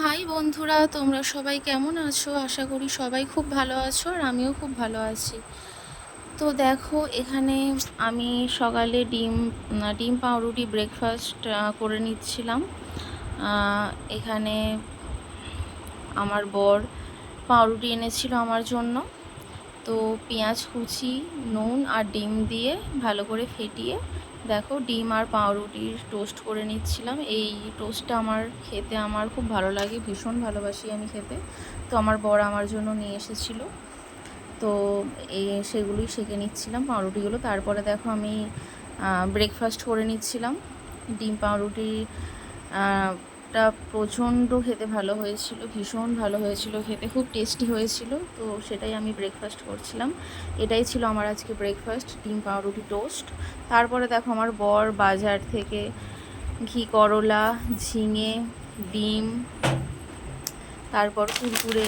High বন্ধুরা, তোমরা সবাই কেমন আছো? আশা করি সবাই খুব ভালো আছো আর আমিও খুব ভালো আছি। তো দেখো, এখানে আমি সকালে ডিম পাউরুটি ব্রেকফাস্ট করে নিচ্ছিলাম। এখানে আমার বর পাউরুটি এনেছিল আমার জন্য। তো পেঁয়াজ কুচি, নুন আর ডিম দিয়ে ভালো করে ফেটিয়ে দেখো ডিম আর পাউরুটির টোস্ট করে নিচ্ছিলাম। এই টোস্টটা খেতে আমার খুব ভালো লাগে, ভীষণ ভালোবাসি আমি খেতে। তো আমার বর আমার জন্য নিয়ে এসেছিলো। তো সেগুলোই সেঁকে নিচ্ছিলাম পাউরুটিগুলো। তারপরে দেখো আমি ব্রেকফাস্ট করে নিচ্ছিলাম। ডিম পাউরুটি টা প্রচণ্ড খেতে ভালো হয়েছিল, ভীষণ ভালো হয়েছিল খেতে, খুব টেস্টি হয়েছিল। তো সেটাই আমি ব্রেকফাস্ট করছিলাম। এটাই ছিল আমার আজকে ব্রেকফাস্ট, ডিম পাউরুটি টোস্ট। তারপরে দেখো আমার বর বাজার থেকে ঘি করলা, ঝিঙে, ডিম, তারপর কুরকুরে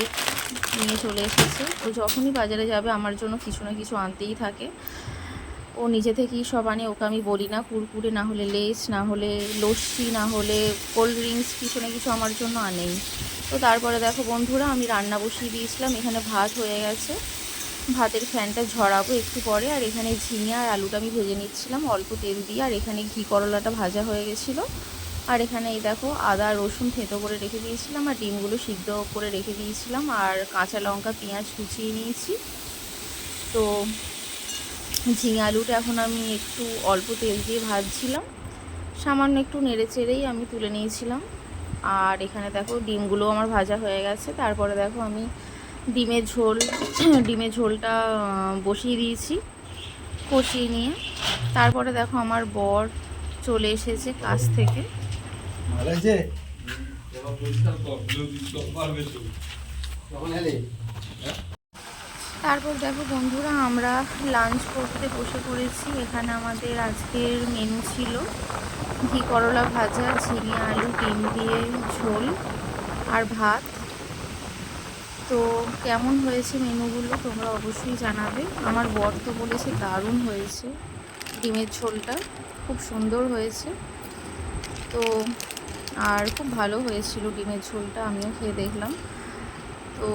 নিয়ে চলে এসেছে। ও যখনই বাজারে যাবে আমার জন্য কিছু না কিছু আনতেই থাকে। ও নিজে থেকেই সব আনে, ওকে আমি বলি না। কুরকুরে না হলে লেস, না হলে লস্যি, না হলে কোল্ড ড্রিঙ্কস, কিছু না কিছু আমার জন্য আনেই। তো তারপরে দেখো বন্ধুরা, আমি রান্না বসিয়ে দিয়েছিলাম। এখানে ভাত হয়ে গেছে, ভাতের ফ্যানটা ঝরাবো একটু পরে। আর এখানে ঝিঙে আর আলুটা আমি ভেজে নিচ্ছিলাম অল্প তেল দিয়ে। আর এখানে ঘি করলাটা ভাজা হয়ে গেছিলো। আর এখানে এই দেখো আদা রসুন থেঁতো করে রেখে দিয়েছিলাম, আর ডিমগুলো সিদ্ধ করে রেখে দিয়েছিলাম, আর কাঁচা লঙ্কা পেঁয়াজ কুচিয়ে নিয়েছি। তো ঝিঙে আলুটা এখন আমি একটু অল্প তেল দিয়ে ভাজছিলাম, সামান্য একটু নেড়ে চেড়েই আমি তুলে নিয়েছিলাম। আর এখানে দেখো ডিমগুলো আমার ভাজা হয়ে গেছে। তারপরে দেখো আমি ডিমের ঝোলটা বসিয়ে দিয়েছি কষিয়ে নিয়ে। তারপরে দেখো আমার বর চলে এসেছে কাজ থেকে। তারপর দেখো বন্ধুরা, আমরা লাঞ্চ করতে বসে পড়েছি। এখানে আমাদের আজকের মেনু ছিল ঘি করলা ভাজা, ঝিঙে আলু ডিম দিয়ে ঝোল আর ভাত। তো কেমন হয়েছে মেনুগুলো তোমরা অবশ্যই জানাবে। আমার বর তো বলেছে দারুণ হয়েছে, ডিমের ঝোলটা খুব সুন্দর হয়েছে। তো আর খুব ভালো হয়েছিল ডিমের ঝোলটা, আমিও খেয়ে দেখলাম। তো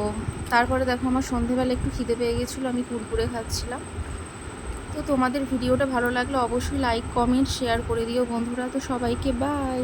তারপরে দেখো আমার সন্ধেবেলা একটু খিদে পেয়ে গেছিলো, আমি কুরকুরে খাচ্ছিলাম। তো তোমাদের ভিডিওটা ভালো লাগলে অবশ্যই লাইক কমেন্ট শেয়ার করে দিও বন্ধুরা। তো সবাইকে বাই।